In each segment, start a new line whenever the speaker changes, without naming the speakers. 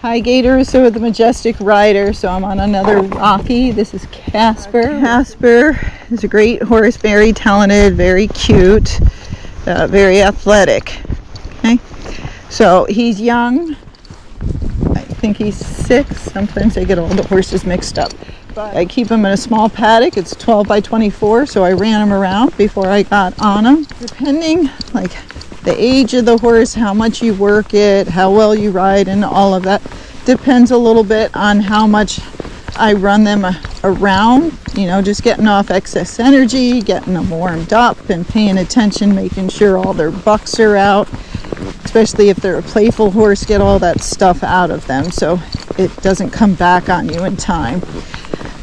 Hi, Gaye DeRusso with the Majestic rider. So I'm on another Rocky. This is Casper. Casper is a great horse, very talented, very cute, very athletic. Okay, so he's young. I think he's 6. Sometimes I get all the horses mixed up. But I keep him in a small paddock. It's 12 by 24, so I ran him around before I got on him. Depending, like, the age of the horse, how much you work it, how well you ride, and all of that depends a little bit on how much I run them around, you know, just getting off excess energy, getting them warmed up and paying attention, making sure all their bucks are out, especially if they're a playful horse, get all that stuff out of them so it doesn't come back on you in time.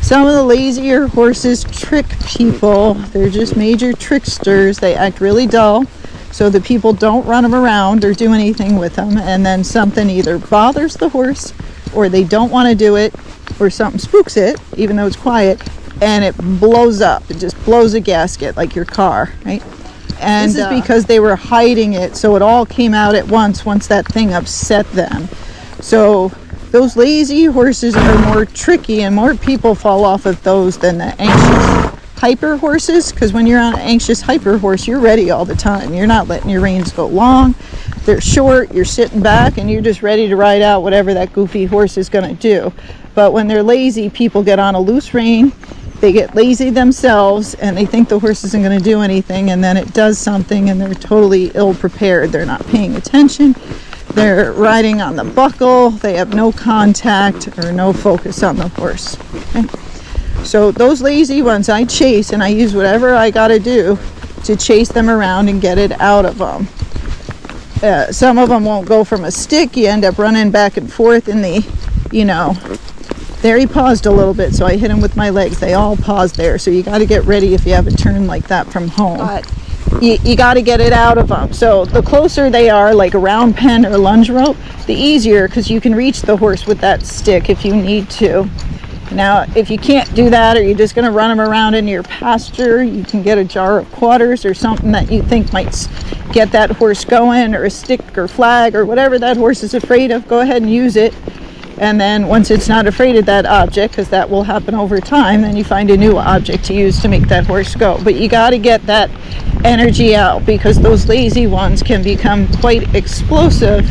Some of the lazier horses trick people. They're just major tricksters. They act really dull, so the people don't run them around or do anything with them, and then something either bothers the horse or they don't want to do it, or something spooks it even though it's quiet, and it blows up. It just blows a gasket like your car, right? And this is because they were hiding it, so it all came out at once that thing upset them. So those lazy horses are more tricky, and more people fall off of those than the anxious hyper horses, because when you're on an anxious hyper horse, you're ready all the time. You're not letting your reins go long. They're short, you're sitting back, and you're just ready to ride out whatever that goofy horse is going to do. But when they're lazy, people get on a loose rein, they get lazy themselves, and they think the horse isn't going to do anything, and then it does something, and they're totally ill-prepared. They're not paying attention. They're riding on the buckle. They have no contact or no focus on the horse. Okay? So those lazy ones I chase, and I use whatever I got to do to chase them around and get it out of them. Some of them won't go from a stick. You end up running back and forth in the, you know, there he paused a little bit, so I hit him with my legs. They all paused there, so you got to get ready if you have a turn like that from home. But you got to get it out of them. So the closer they are, like a round pen or lunge rope, the easier, because you can reach the horse with that stick if you need to. Now, if you can't do that, or you're just going to run them around in your pasture, you can get a jar of quarters or something that you think might get that horse going, or a stick or flag or whatever that horse is afraid of. Go ahead and use it. And then once it's not afraid of that object, because that will happen over time, then you find a new object to use to make that horse go. But you got to get that energy out, because those lazy ones can become quite explosive,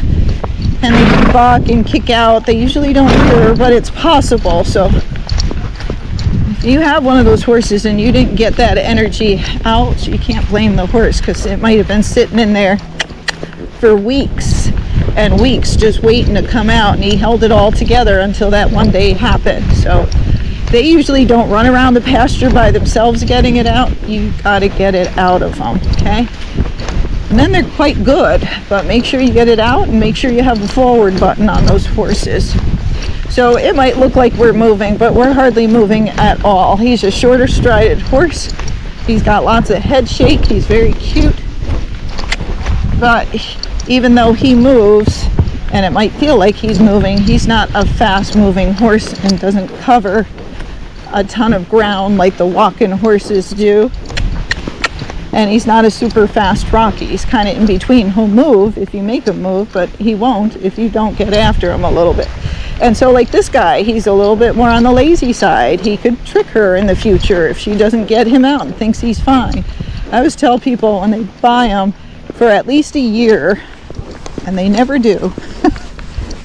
and they can balk and kick out. They usually don't hear, but it's possible. So if you have one of those horses and you didn't get that energy out, you can't blame the horse, because it might have been sitting in there for weeks and weeks just waiting to come out, and he held it all together until that one day happened. So they usually don't run around the pasture by themselves getting it out. You got to get it out of them, okay? And then they're quite good, but make sure you get it out, and make sure you have a forward button on those horses. So it might look like we're moving, but we're hardly moving at all. He's a shorter strided horse. He's got lots of head shake. He's very cute. But even though he moves, and it might feel like he's moving, he's not a fast moving horse and doesn't cover a ton of ground like the walking horses do. And he's not a super fast Rocky. He's kind of in between. He'll move if you make him move, but he won't if you don't get after him a little bit. And so like this guy, he's a little bit more on the lazy side. He could trick her in the future if she doesn't get him out and thinks he's fine. I always tell people when they buy him for at least a year, and they never do.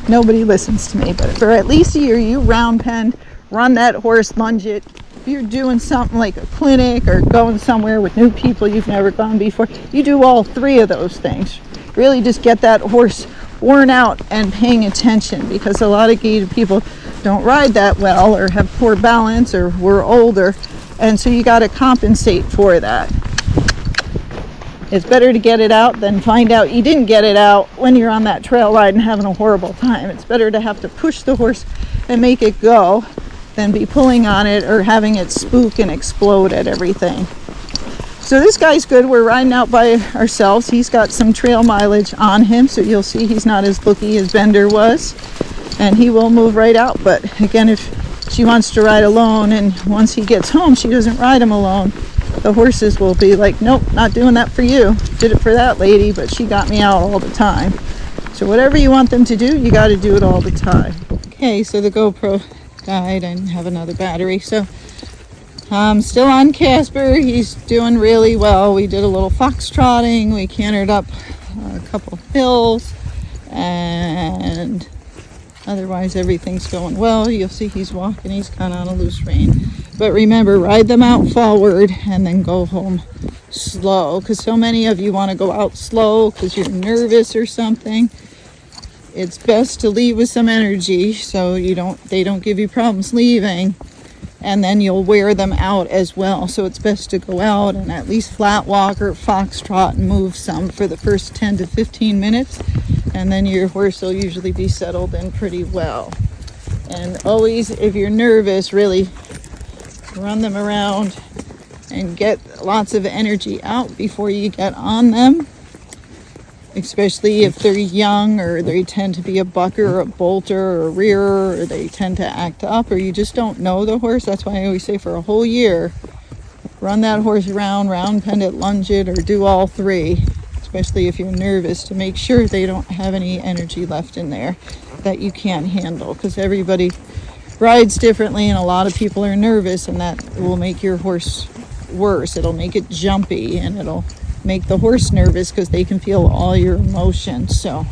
Nobody listens to me, but for at least a year, you round pen, run that horse, lunge it. If you're doing something like a clinic or going somewhere with new people you've never gone before, you do all 3 of those things. Really just get that horse worn out and paying attention, because a lot of gaited people don't ride that well, or have poor balance, or we're older, and so you got to compensate for that. It's better to get it out than find out you didn't get it out when you're on that trail ride and having a horrible time. It's better to have to push the horse and make it go than be pulling on it or having it spook and explode at everything. So this guy's good. We're riding out by ourselves. He's got some trail mileage on him, so you'll see he's not as booky as Bender was, and he will move right out. But again, if she wants to ride alone, and once he gets home she doesn't ride him alone, the horses will be like, nope, not doing that for you. Did it for that lady, but she got me out all the time. So whatever you want them to do, you got to do it all the time. Okay, so the GoPro died. I didn't have another battery, so I'm still on Casper. He's doing really well. We did a little foxtrotting. We cantered up a couple hills, and otherwise everything's going well. You'll see he's walking. He's kind of on a loose rein. But remember, ride them out forward and then go home slow, because so many of you want to go out slow because you're nervous or something. It's best to leave with some energy so they don't give you problems leaving, and then you'll wear them out as well. So it's best to go out and at least flat walk or foxtrot and move some for the first 10 to 15 minutes, and then your horse will usually be settled in pretty well. And always, if you're nervous, really run them around and get lots of energy out before you get on them, especially if they're young, or they tend to be a bucker or a bolter or a rearer, or they tend to act up, or you just don't know the horse. That's why I always say for a whole year, run that horse around, round pen it, lunge it, or do all three, especially if you're nervous, to make sure they don't have any energy left in there that you can't handle, because everybody rides differently and a lot of people are nervous, and that will make your horse worse. It'll make it jumpy, and it'll make the horse nervous because they can feel all your emotions. So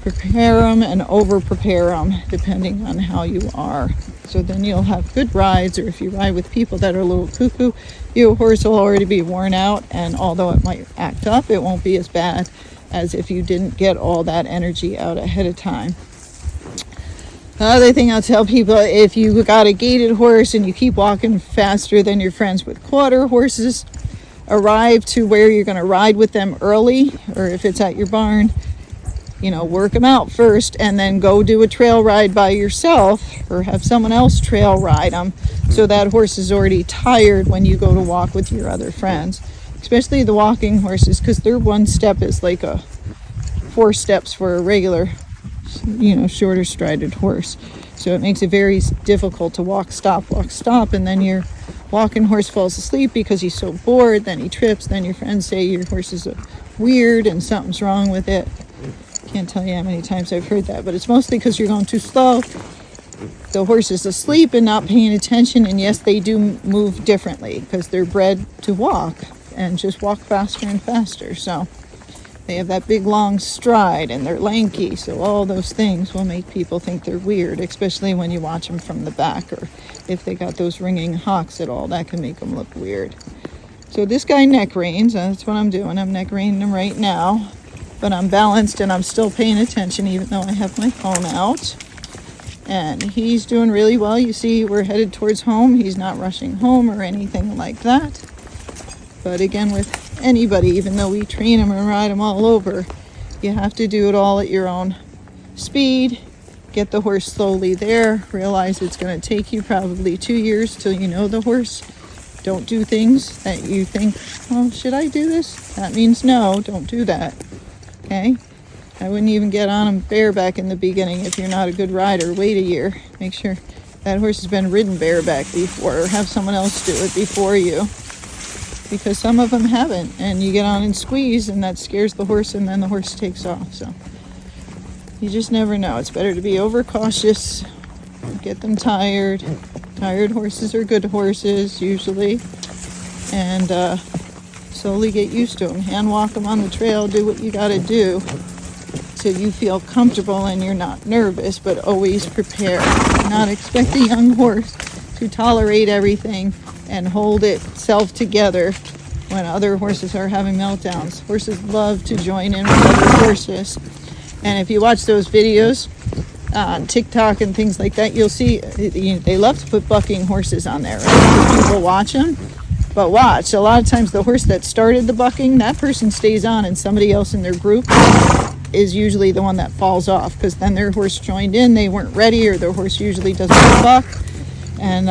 prepare them and over prepare them depending on how you are. So then you'll have good rides, or if you ride with people that are a little cuckoo, your horse will already be worn out, and although it might act up, it won't be as bad as if you didn't get all that energy out ahead of time. The other thing I'll tell people, if you got a gaited horse and you keep walking faster than your friends with quarter horses, arrive to where you're going to ride with them early, or if it's at your barn, work them out first, and then go do a trail ride by yourself, or have someone else trail ride them, so that horse is already tired when you go to walk with your other friends, especially the walking horses, because their one step is like 4 steps for a regular shorter strided horse. So it makes it very difficult to walk, stop, and then your walking horse falls asleep because he's so bored, then he trips, then your friends say your horse is weird and something's wrong with it. Can't tell you how many times I've heard that, but it's mostly because you're going too slow. The horse is asleep and not paying attention, and yes, they do move differently because they're bred to walk and just walk faster and faster. So they have that big long stride and they're lanky, so all those things will make people think they're weird, especially when you watch them from the back, or if they got those ringing hocks at all, that can make them look weird. So this guy neck reins, that's what I'm doing. I'm neck reining him right now, but I'm balanced and I'm still paying attention even though I have my phone out. And he's doing really well. You see, we're headed towards home. He's not rushing home or anything like that. But again, with anybody, even though we train them and ride them all over, you have to do it all at your own speed. Get the horse slowly there. Realize it's going to take you probably 2 years till you know the horse. Don't do things that you think, oh, should I do this? That means no, don't do that. Okay? I wouldn't even get on him bareback in the beginning if you're not a good rider. Wait a year. Make sure that horse has been ridden bareback before, or have someone else do it before you. Because some of them haven't, and you get on and squeeze, and that scares the horse, and then the horse takes off. So you just never know. It's better to be overcautious, get them tired. Tired horses are good horses usually, and slowly get used to them. Hand walk them on the trail, do what you got to do till you feel comfortable and you're not nervous, but always prepare. Not expect a young horse to tolerate everything and hold itself together when other horses are having meltdowns. Horses love to join in with other horses. And if you watch those videos on TikTok and things like that, you'll see they love to put bucking horses on there, right? People watch them. But watch, a lot of times the horse that started the bucking, that person stays on, and somebody else in their group is usually the one that falls off, because then their horse joined in, they weren't ready, or their horse usually doesn't buck. And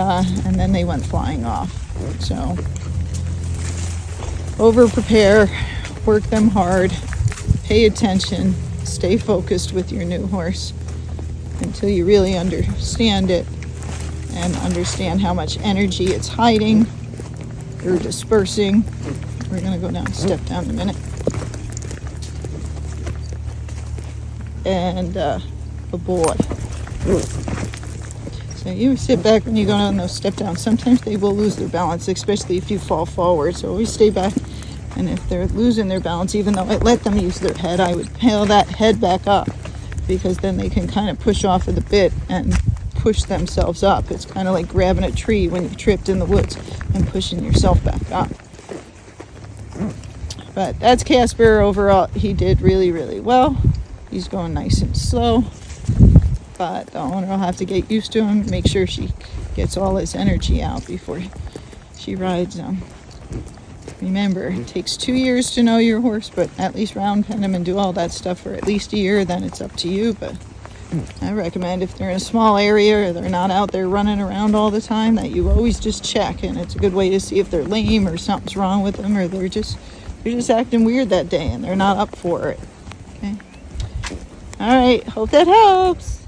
then they went flying off. So over prepare, work them hard, pay attention, stay focused with your new horse until you really understand it and understand how much energy it's hiding or dispersing. We're going to go down, step down in a minute. and a boy. So you sit back when you go down those step downs. Sometimes they will lose their balance, especially if you fall forward. So always stay back. And if they're losing their balance, even though I let them use their head, I would peel that head back up, because then they can kind of push off of the bit and push themselves up. It's kind of like grabbing a tree when you tripped in the woods and pushing yourself back up. But that's Casper. Overall, he did really, really well. He's going nice and slow, but the owner will have to get used to him, make sure she gets all his energy out before she rides him. Remember, it takes 2 years to know your horse, but at least round pen him and do all that stuff for at least a year. Then it's up to you. But I recommend, if they're in a small area or they're not out there running around all the time, that you always just check. And it's a good way to see if they're lame or something's wrong with them, or they're just acting weird that day and they're not up for it. Okay. All right. Hope that helps.